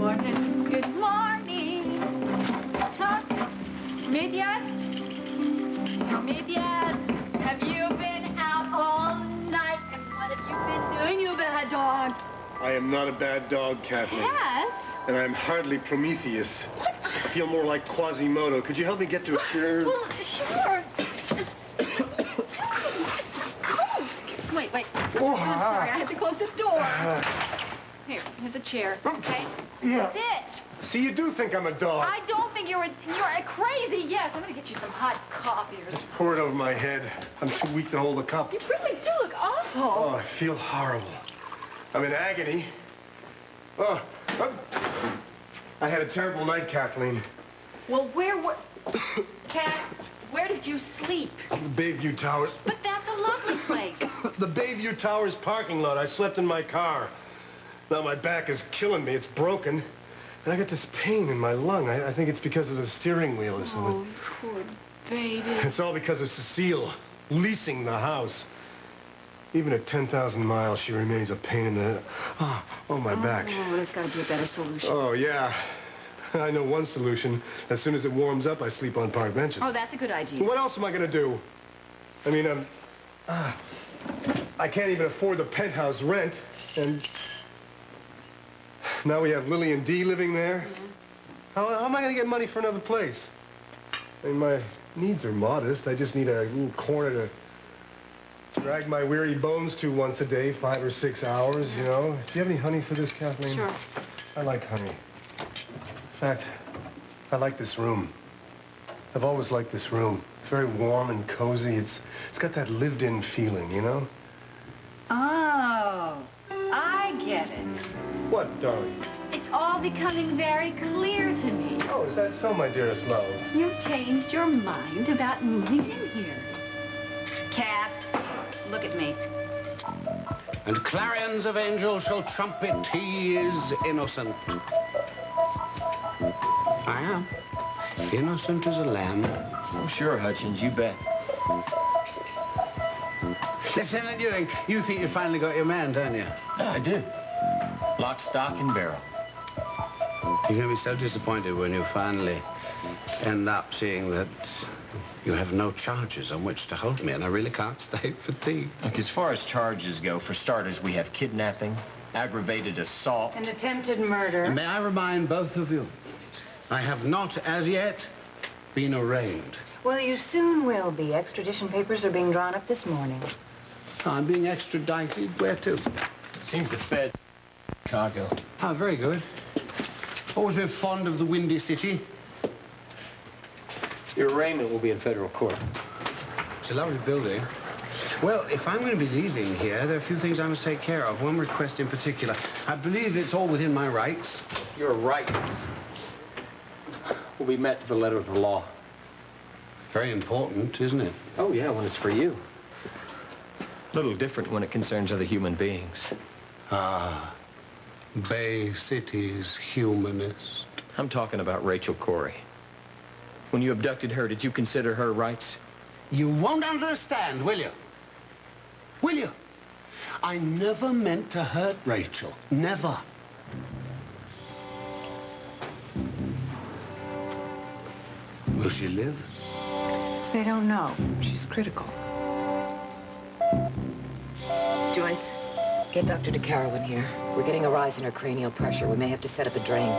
morning. Good morning. Tom? Midyat? Midyat, have you been out all night? And what have you been doing, you bad dog? I am not a bad dog, Kathleen. Yes? And I'm hardly Prometheus. What? I feel more like Quasimodo. Could you help me get to a chair? Well, sure. Wait. Oh, I'm sorry, I have to close this door. Here's a chair, okay? Yeah. Sit. See, you do think I'm a dog. I don't think you're crazy. Yes, I'm going to get you some hot coffee or something. Pour it over my head. I'm too weak to hold the cup. You really do look awful. Oh, I feel horrible. I'm in agony. Oh, I had a terrible night, Kathleen. Well, Cass, where did you sleep? The Bayview Towers. But that's a lovely place. The Bayview Towers parking lot. I slept in my car. Now my back is killing me. It's broken. And I got this pain in my lung. I think it's because of the steering wheel or something. Oh, poor baby. It's all because of Cecile leasing the house. Even at 10,000 miles, she remains a pain in the... Oh, my back. Oh, there's got to be a better solution. Oh, yeah. I know one solution. As soon as it warms up, I sleep on park benches. Oh, that's a good idea. What else am I going to do? I mean, I can't even afford the penthouse rent, and now we have Lily and Dee living there. Yeah. How am I going to get money for another place? I mean, my needs are modest. I just need a little corner to drag my weary bones to once a day, 5 or 6 hours, you know. Do you have any honey for this, Kathleen? Sure. I like honey. In fact, I like this room. I've always liked this room. It's very warm and cozy. It's got that lived-in feeling, you know? Oh, I get it. What, darling? It's all becoming very clear to me. Oh, is that so, my dearest love? You've changed your mind about moving in here. Cass, look at me. And clarions of angels shall trumpet, he is innocent. I am. Innocent as a lamb. Oh, sure, Hutchins, you bet. Lieutenant Ewing, you think you finally got your man, don't you? Yeah, I do. Lock, stock, and barrel. You're going to be so disappointed when you finally end up seeing that you have no charges on which to hold me, and I really can't stay for tea. Look, as far as charges go, for starters, we have kidnapping, aggravated assault, and attempted murder. And may I remind both of you, I have not as yet been arraigned. Well, you soon will be. Extradition papers are being drawn up this morning. I'm being extradited. Where to? Seems the Fed, Chicago. Ah, very good. Always been fond of the Windy City. Your arraignment will be in federal court. It's a lovely building. Well, if I'm going to be leaving here, there are a few things I must take care of. One request in particular. I believe it's all within my rights. Your rights will be met to the letter of the law. Very important, isn't it? Oh, yeah, when it's for you. A little different when it concerns other human beings. Ah, Bay City's humanist. I'm talking about Rachel Corey. When you abducted her, did you consider her rights? You won't understand, will you? Will you? I never meant to hurt Rachel. Never. Will she live? They don't know. She's critical. Joyce, get Dr. DeCaro in here. We're getting a rise in her cranial pressure. We may have to set up a drain.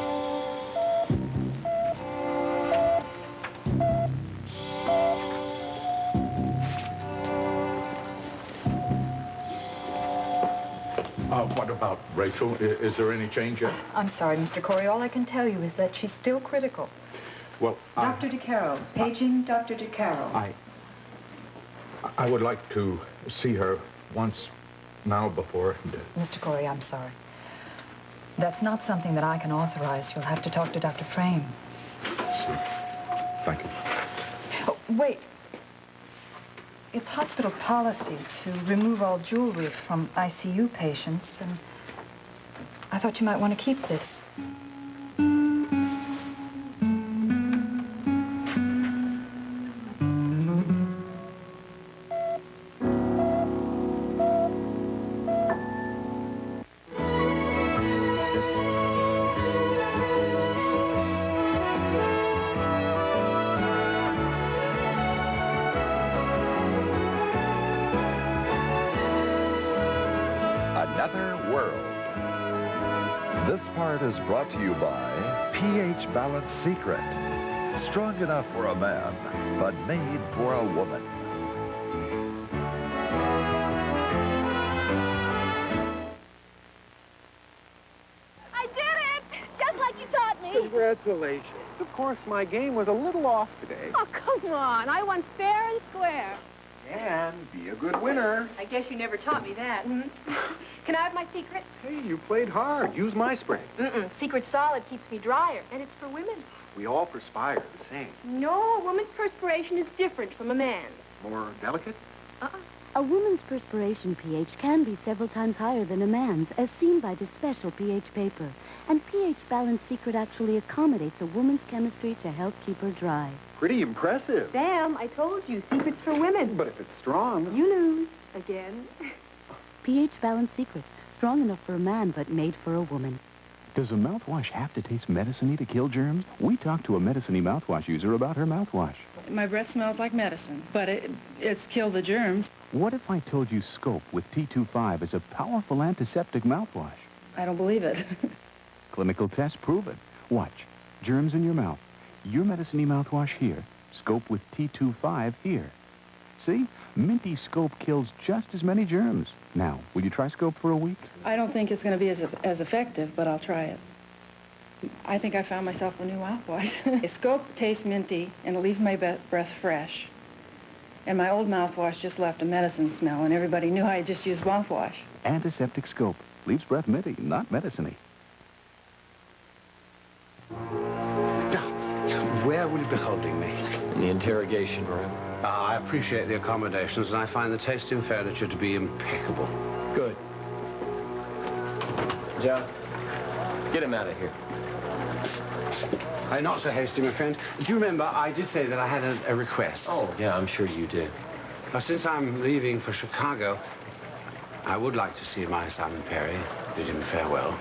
What about Rachel? Is there any change yet? I'm sorry, Mr. Corey. All I can tell you is that she's still critical. Well, Dr. DeCaro. Paging Dr. DeCaro. I would like to see her once now before. Mr. Corey, I'm sorry. That's not something that I can authorize. You'll have to talk to Dr. Frame. Thank you. Oh, wait. It's hospital policy to remove all jewelry from ICU patients, and I thought you might want to keep this. another world. This part is brought to you by pH Balance Secret. Strong enough for a man, but made for a woman. I did it! Just like you taught me. Congratulations. Of course, my game was a little off today. Oh, come on. I won fair and square. And be a good winner. I guess you never taught me that. Can I have my secret? Hey, you played hard. Use my spray. Secret Solid keeps me drier, and it's for women. We all perspire the same. No, a woman's perspiration is different from a man's. More delicate? A woman's perspiration pH can be several times higher than a man's, as seen by this special pH paper. And pH Balance Secret actually accommodates a woman's chemistry to help keep her dry. Pretty impressive. Sam, I told you, secret's for women. But if it's strong... You lose. Again. pH Balance Secret. Strong enough for a man, but made for a woman. Does a mouthwash have to taste medicine-y to kill germs? We talked to a medicine-y mouthwash user about her mouthwash. My breath smells like medicine, but it's killed the germs. What if I told you Scope with T25 is a powerful antiseptic mouthwash? I don't believe it. Clinical tests prove it. Watch. Germs in your mouth. Your medicine-y mouthwash here. Scope with T25 here. See? Minty Scope kills just as many germs. Now, will you try Scope for a week? I don't think it's going to be as effective, but I'll try it. I think I found myself a new mouthwash. Scope tastes minty, and it leaves my breath fresh. And my old mouthwash just left a medicine smell, and everybody knew I had just used mouthwash. Antiseptic Scope. Leaves breath minty, not medicine-y. Where will you be holding me? In the interrogation room. I appreciate the accommodations, and I find the taste in furniture to be impeccable. Good. John, get him out of here. Not so hasty, my friend. Do you remember I did say that I had a request? Oh, yeah, I'm sure you did. Now, since I'm leaving for Chicago, I would like to see my Simon Perry, bid him farewell.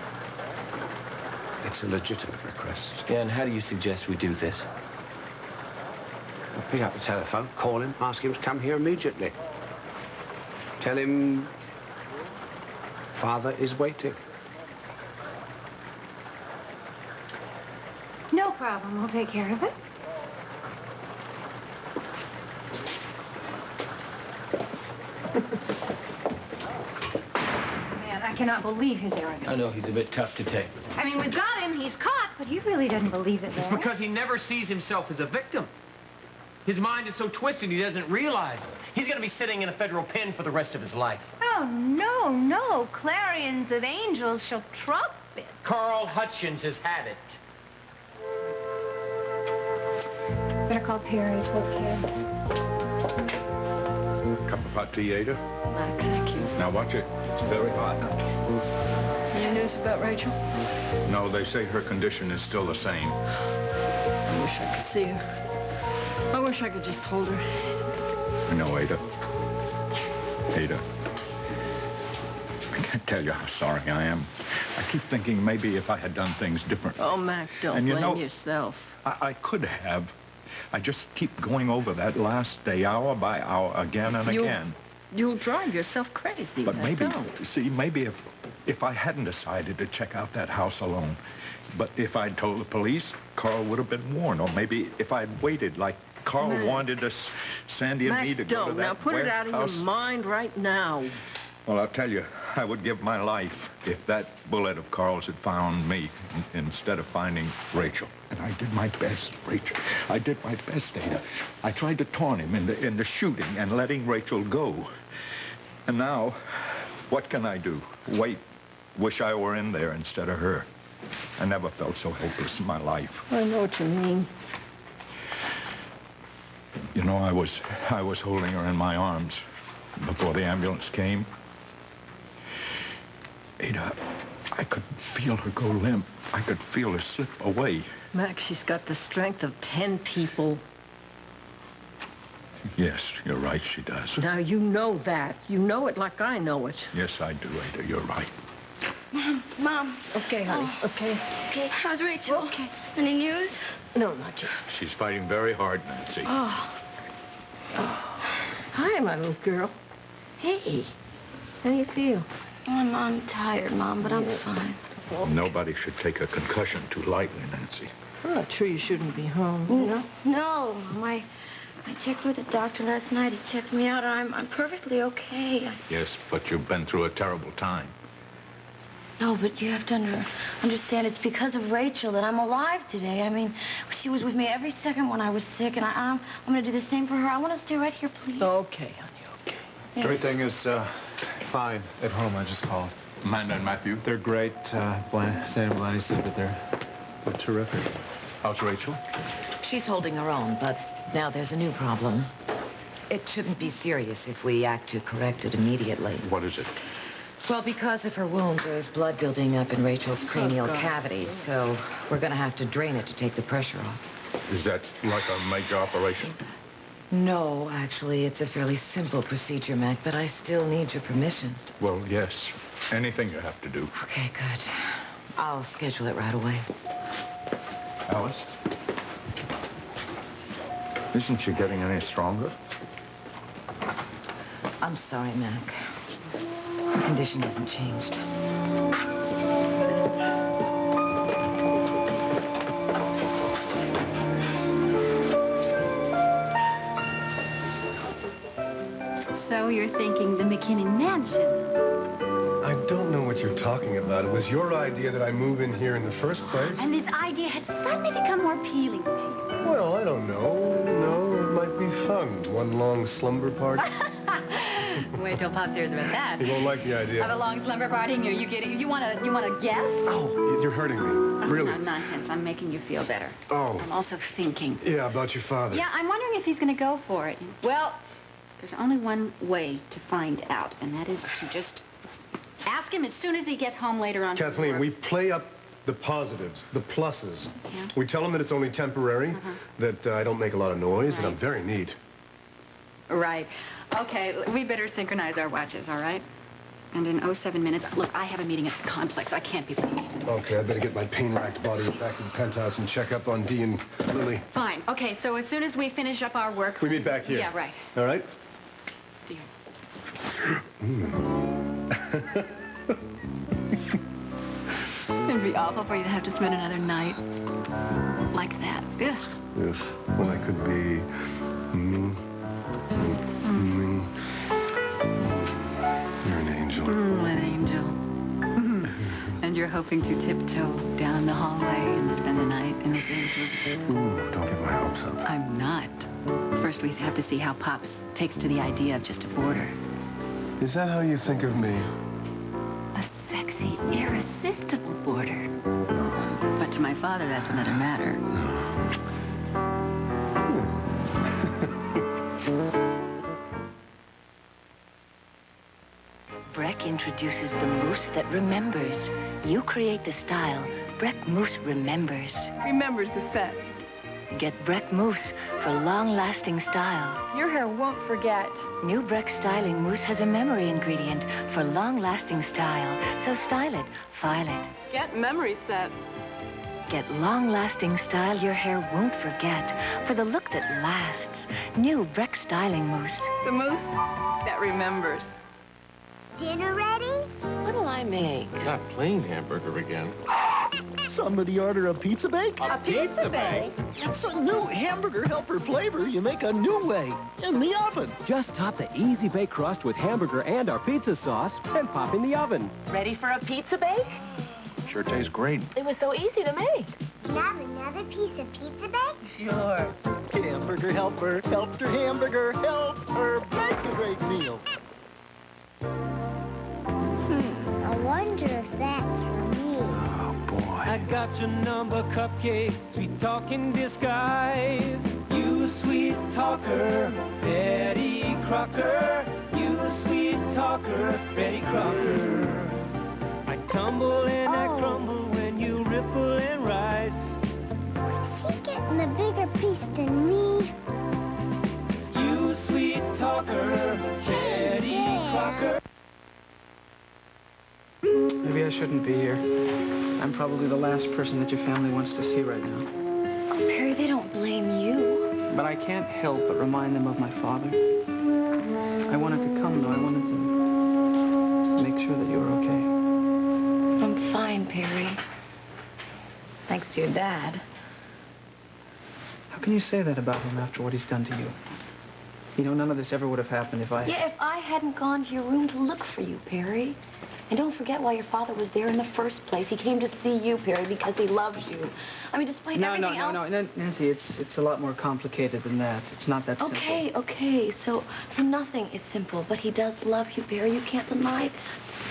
It's a legitimate request. Yeah, and how do you suggest we do this? I'll pick up the telephone, call him, ask him to come here immediately. Tell him Father is waiting. No problem. We'll take care of it. Man, I cannot believe his arrogance. I know, he's a bit tough to take. I mean, we've got him. He's caught, but he really doesn't believe it, It's Larry. because he never sees himself as a victim. His mind is so twisted he doesn't realize it. He's going to be sitting in a federal pen for the rest of his life. Oh, no, no. Clarions of angels shall trumpet. Carl Hutchins has had it. Better call Perry. Okay. Cup of hot tea, Ada? No, thank you. Now watch it. It's very hot. Any news about Rachel? No, they say her condition is still the same. I wish I could see her. I wish I could just hold her. I know, Ada. Ada. I can't tell you how sorry I am. I keep thinking maybe if I had done things different. Oh, Mac, don't blame yourself. I could have. I just keep going over that last day, hour by hour, again and again. You'll drive yourself crazy. But maybe, see, maybe if I hadn't decided to check out that house alone, but if I'd told the police, Carl would have been warned. Or maybe if I'd waited like Carl wanted us, Sandy and me, to go to that Now put it out of your mind right now. Well, I'll tell you, I would give my life if that bullet of Carl's had found me instead of finding Rachel. And I did my best, Rachel. I did my best, Ada. I tried to taunt him in the shooting and letting Rachel go. And now, what can I do? Wait. Wish I were in there instead of her. I never felt so hopeless in my life. I know what you mean. You know, I was holding her in my arms before the ambulance came. Ada, I could feel her go limp. I could feel her slip away. Max, she's got the strength of 10 people. Yes, you're right, she does. Now, you know that. You know it like I know it. Yes, I do, Ada. You're right. Mom. Okay, honey. Okay. Okay, how's Rachel? Okay. Any news? No, not yet. She's fighting very hard, Nancy. Hi, my little girl. Hey. How do you feel? I'm tired, Mom, but I'm fine. Nobody should take a concussion too lightly, Nancy. I'm not sure you shouldn't be home, you know? No, Mom. I checked with the doctor last night. He checked me out. I'm perfectly okay. Yes, but you've been through a terrible time. No, but you have to understand it's because of Rachel that I'm alive today. I mean, she was with me every second when I was sick, and I'm going to do the same for her. I want to stay right here, please. Okay, honey, okay. Yes. Everything is fine at home. I just called. Amanda and Matthew? They're great. Sam and Blaney said that they're terrific. How's Rachel? She's holding her own, but now there's a new problem. It shouldn't be serious if we act to correct it immediately. What is it? Well, because of her wound, there's blood building up in Rachel's cranial cavity, so we're going to have to drain it to take the pressure off. Is that like a major operation? No, actually, it's a fairly simple procedure, Mac, but I still need your permission. Well, yes. Anything you have to do. Okay, good. I'll schedule it right away. Alice? Isn't she getting any stronger? I'm sorry, Mac. Her condition hasn't changed. So you're thinking the McKinnon Mansion? I don't know what you're talking about. It was your idea that I move in here in the first place. And this idea has suddenly become more appealing to you. Well, I don't know. No, it might be fun. One long slumber party. Wait till Pops hears about that. He won't like the idea. Of a long slumber party? Are you kidding? You want to guess? Oh, you're hurting me. Really? No, nonsense. I'm making you feel better. Oh. I'm also thinking. Yeah, about your father. Yeah, I'm wondering if he's going to go for it. Well, there's only one way to find out, and that is to just ask him as soon as he gets home later on. Kathleen, we play up the positives, the pluses. Yeah. We tell him that it's only temporary, that I don't make a lot of noise, and I'm very neat. Right. Okay, we better synchronize our watches, all right? And in 07 minutes, look, I have a meeting at the complex. I can't be late. Okay, I better get my pain-racked body back to the penthouse and check up on Dee and Lily. Fine. Okay, so as soon as we finish up our work... We meet back here. Yeah, right. All right? Deal. It'd be awful for you to have to spend another night like that. Ugh. Ugh. When I could be... You're an angel. An angel. And you're hoping to tiptoe down the hallway and spend the night in this angel's room. Ooh, don't get my hopes up. I'm not. First, we have to see how Pops takes to the idea of just a boarder. Is that how you think of me? A sexy, irresistible boarder. But to my father, that's another matter. Breck introduces the mousse that remembers. You create the style. Breck Mousse remembers. Remembers the set. Get Breck Mousse for long-lasting style. Your hair won't forget. New Breck Styling Mousse has a memory ingredient for long-lasting style. So style it, file it. Get memory set. Get long-lasting style your hair won't forget. For the look that lasts. New Breck Styling Mousse. The mousse that remembers. Dinner ready? What'll I make? Not plain hamburger again. Somebody order a pizza bake? A pizza bake? It's a new hamburger helper flavor you make a new way, in the oven. Just top the easy bake crust with hamburger and our pizza sauce and pop in the oven. Ready for a pizza bake? Sure tastes great. It was so easy to make. Can I have another piece of pizza bake? Sure. Hamburger helper helped her hamburger help her make a great meal. I wonder if that's for me. I got your number, cupcake, sweet talk in disguise. You sweet talker, Betty Crocker. You sweet talker, Betty Crocker. I tumble and I crumble when you ripple and rise. Is he getting a bigger piece than me? You sweet talker, Betty Crocker. Maybe I shouldn't be here. I'm probably the last person that your family wants to see right now. Oh, Perry, they don't blame you. But I can't help but remind them of my father. I wanted to come, though. I wanted to make make sure that you're okay. I'm fine, Perry. Thanks to your dad. How can you say that about him after what he's done to you? You know, none of this ever would have happened if I... Yeah, if I hadn't gone to your room to look for you, Perry. And don't forget why your father was there in the first place. He came to see you, Perry, because he loves you. I mean, despite everything else... No, Nancy, it's a lot more complicated than that. It's not that simple. Okay. So nothing is simple, but he does love you, Perry. You can't deny it.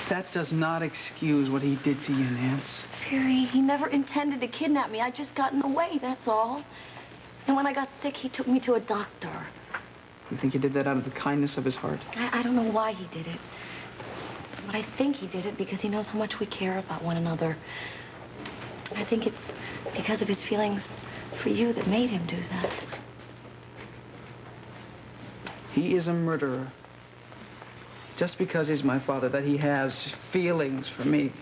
That does not excuse what he did to you, Nance. Perry, he never intended to kidnap me. I just got in the way, that's all. And when I got sick, he took me to a doctor. You think he did that out of the kindness of his heart? I don't know why he did it. But I think he did it because he knows how much we care about one another. I think it's because of his feelings for you that made him do that. He is a murderer. Just because he's my father, that he has feelings for me.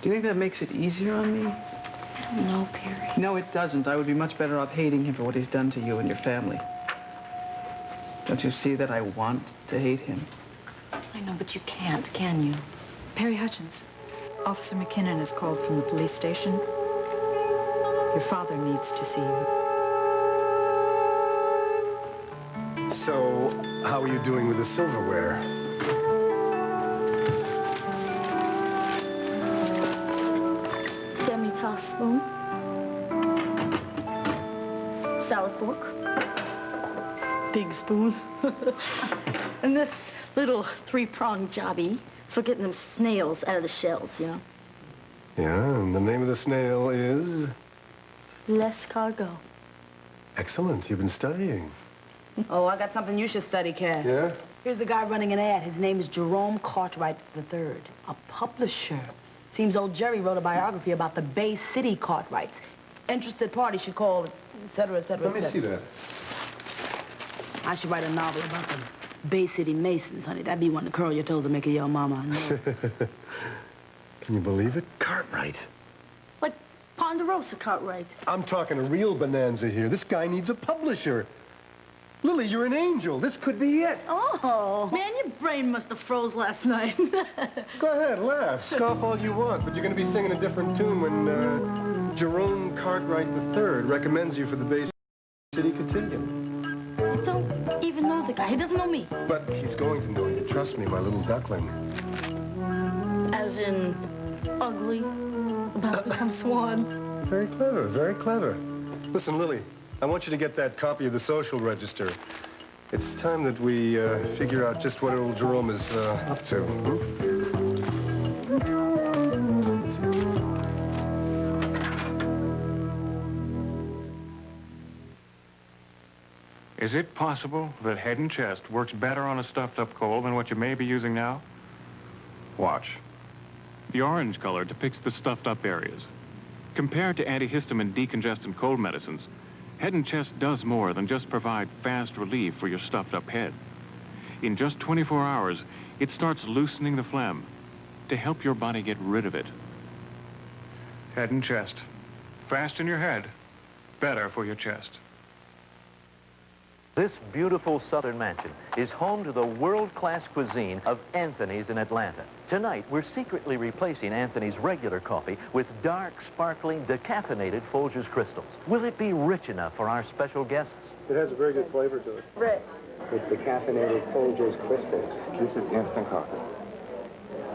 Do you think that makes it easier on me? I don't know, Perry. No, it doesn't. I would be much better off hating him for what he's done to you and your family. Don't you see that I want to hate him? I know, but you can't, can you? Perry Hutchins, Officer McKinnon has called from the police station. Your father needs to see you. So, how are you doing with the silverware? Demi-tasse spoon. Salad fork. Big spoon. And this little three-pronged jobby for getting them snails out of the shells, you know. Yeah, and the name of the snail is? L'escargot. Excellent. You've been studying. Oh, I got something you should study, Cass. Yeah? Here's a guy running an ad. His name is Jerome Cartwright III, a publisher. Seems old Jerry wrote a biography about the Bay City Cartwrights. Interested party should call, et cetera, et cetera, et Let cetera. me see that. I should write a novel about the Bay City Masons, honey. That'd be one to curl your toes and make a yell mama. No. Can you believe it? Cartwright. Like Ponderosa Cartwright. I'm talking a real bonanza here. This guy needs a publisher. Lily, you're an angel. This could be it. Oh, man, your brain must have froze last night. Go ahead, laugh. Scoff all you want, but you're going to be singing a different tune when Jerome Cartwright III recommends you for the Bay City Cotillion. I don't even know the guy. He doesn't know me. But he's going to know you. Trust me, my little duckling. As in ugly, about to become swan. Very clever, very clever. Listen, Lily, I want you to get that copy of the social register. It's time that we figure out just what old Jerome is up to. Is it possible that Head and Chest works better on a stuffed-up cold than what you may be using now? Watch. The orange color depicts the stuffed-up areas. Compared to antihistamine decongestant cold medicines, Head and Chest does more than just provide fast relief for your stuffed-up head. In just 24 hours, it starts loosening the phlegm to help your body get rid of it. Head and Chest. Fast in your head, better for your chest. This beautiful southern mansion is home to the world-class cuisine of Anthony's in Atlanta. Tonight, we're secretly replacing Anthony's regular coffee with dark, sparkling, decaffeinated Folgers crystals. Will it be rich enough for our special guests? It has a very good flavor to it. Rich. It's decaffeinated Folgers crystals. This is instant coffee.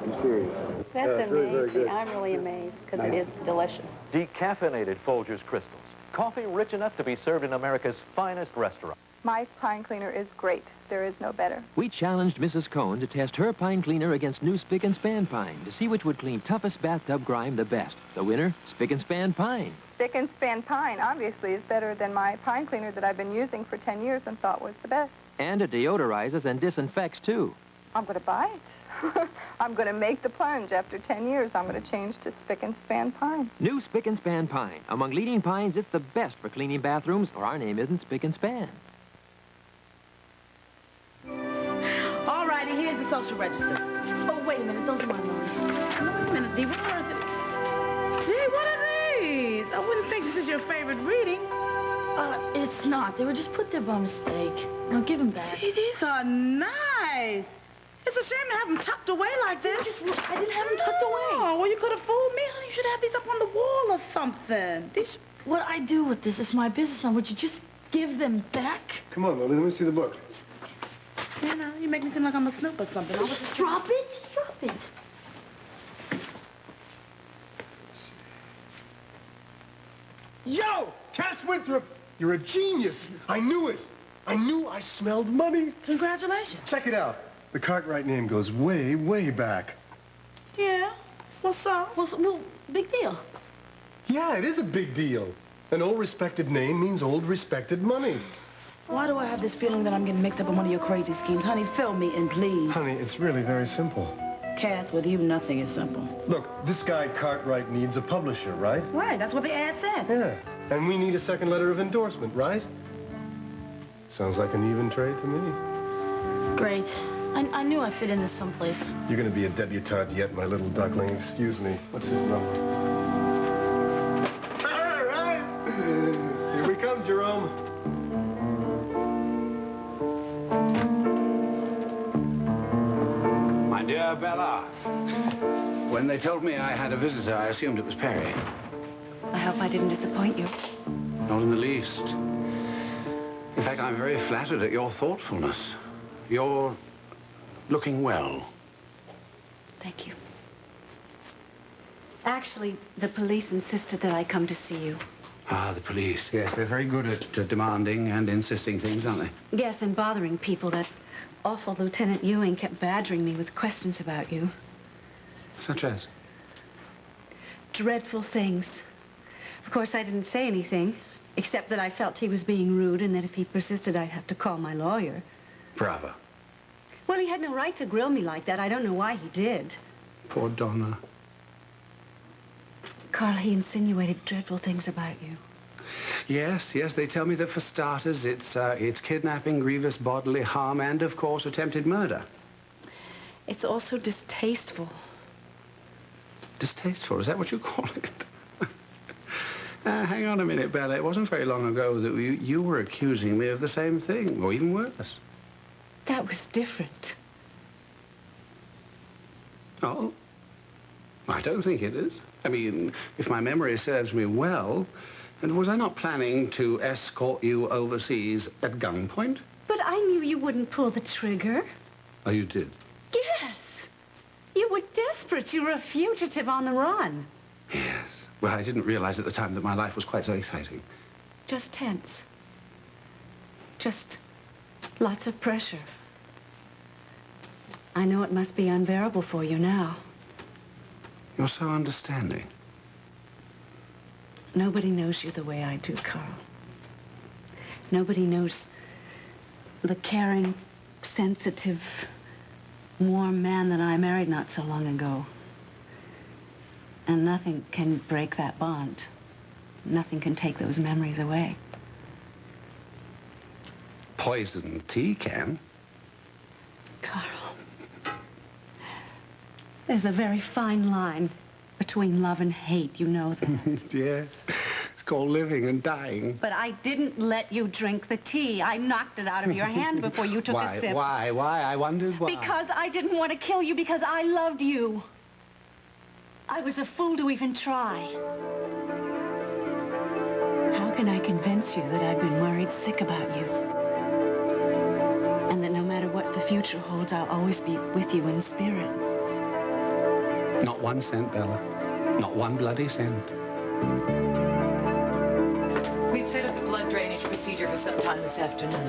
I'm serious. That's very, very amazing. good. I'm really amazed because it is delicious. Decaffeinated Folgers crystals. Coffee rich enough to be served in America's finest restaurant. My pine cleaner is great. There is no better. We challenged Mrs. Cohn to test her pine cleaner against new Spick and Span pine to see which would clean toughest bathtub grime the best. The winner, Spick and Span pine. Spick and Span pine obviously is better than my pine cleaner that I've been using for 10 years and thought was the best. And it deodorizes and disinfects, too. I'm going to buy it. I'm going to make the plunge. After 10 years, I'm going to change to Spick and Span pine. New Spick and Span pine. Among leading pines, it's the best for cleaning bathrooms, or our name isn't Spick and Span. All righty, here's the social register. Oh, wait a minute. Those are my money. No, wait a minute, Dee. What on earth? Gee, what are these? I wouldn't think this is your favorite reading. It's not. They were just put there by mistake. Now, give them back. Gee, these are nice. It's a shame to have them tucked away like this. I didn't have them tucked away. Oh, well, you could have fooled me, honey. You should have these up on the wall or something. These... What I do with this is my business. Now, would you just give them back? Come on, Lily, let me see the book. You know, you make me seem like I'm a snoop or something. I was just... Drop it. Just drop it. Yo! Cass Winthrop! You're a genius! I knew it! I knew I smelled money! Congratulations. Check it out. The Cartwright name goes way, way back. Yeah? What's up? Well, big deal. Yeah, it is a big deal. An old respected name means old respected money. Why do I have this feeling that I'm getting mixed up in one of your crazy schemes? Honey, fill me in, please. Honey, it's really very simple. Cass, with you, nothing is simple. Look, this guy Cartwright needs a publisher, right? Right, that's what the ad said. Yeah. And we need a second letter of endorsement, right? Sounds like an even trade to me. Great. I knew I fit into someplace. You're going to be a debutante yet, my little duckling. Excuse me. What's his number? All right. Here we come, Jerome. My dear Bella, when they told me I had a visitor, I assumed it was Perry. I hope I didn't disappoint you. Not in the least. In fact, I'm very flattered at your thoughtfulness. You're looking well. Thank you. Actually, the police insisted that I come to see you. Ah, the police. Yes, they're very good at demanding and insisting things, aren't they? Yes, and bothering people. That awful Lieutenant Ewing kept badgering me with questions about you. Such as? Dreadful things. Of course, I didn't say anything, except that I felt he was being rude and that if he persisted, I'd have to call my lawyer. Bravo. Well, he had no right to grill me like that. I don't know why he did. Poor Donna. Carl, he insinuated dreadful things about you. Yes, they tell me that for starters, it's kidnapping, grievous bodily harm, and, of course, attempted murder. It's also distasteful. Distasteful? Is that what you call it? Hang on a minute, Bella. It wasn't very long ago that you were accusing me of the same thing, or even worse. That was different. Oh? I don't think it is. I mean, if my memory serves me well, and was I not planning to escort you overseas at gunpoint? But I knew you wouldn't pull the trigger. Oh, you did? Yes. You were desperate. You were a fugitive on the run. Yes. Well, I didn't realize at the time that my life was quite so exciting. Just tense. Just lots of pressure. I know it must be unbearable for you now. You're so understanding. Nobody knows you the way I do, Carl. Nobody knows the caring, sensitive, warm man that I married not so long ago. And nothing can break that bond. Nothing can take those memories away. Poison tea can. Carl. There's a very fine line between love and hate, you know that. Yes. It's called living and dying. But I didn't let you drink the tea. I knocked it out of your hand before you took a sip. Why? I wondered why. Because I didn't want to kill you, because I loved you. I was a fool to even try. How can I convince you that I've been worried sick about you? And that no matter what the future holds, I'll always be with you in spirit. Not 1 cent, Bella. Not 1 bloody cent. We've set up a blood drainage procedure for some time this afternoon.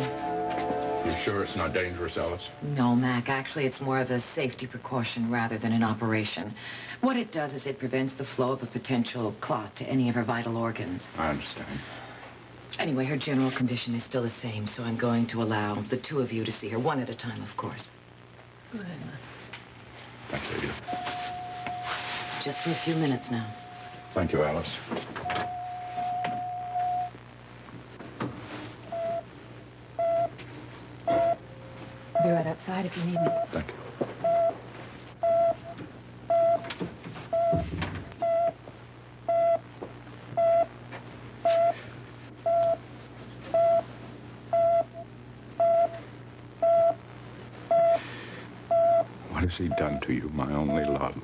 You sure it's not dangerous, Alice? No, Mac. Actually, it's more of a safety precaution rather than an operation. What it does is it prevents the flow of a potential clot to any of her vital organs. I understand. Anyway, her general condition is still the same, so I'm going to allow the 2 of you to see her, 1 at a time, of course. Go ahead, Mac. Thank you, Edith. Just for a few minutes now. Thank you, Alice. I'll be right outside if you need me. Thank you. What has he done to you, my only love?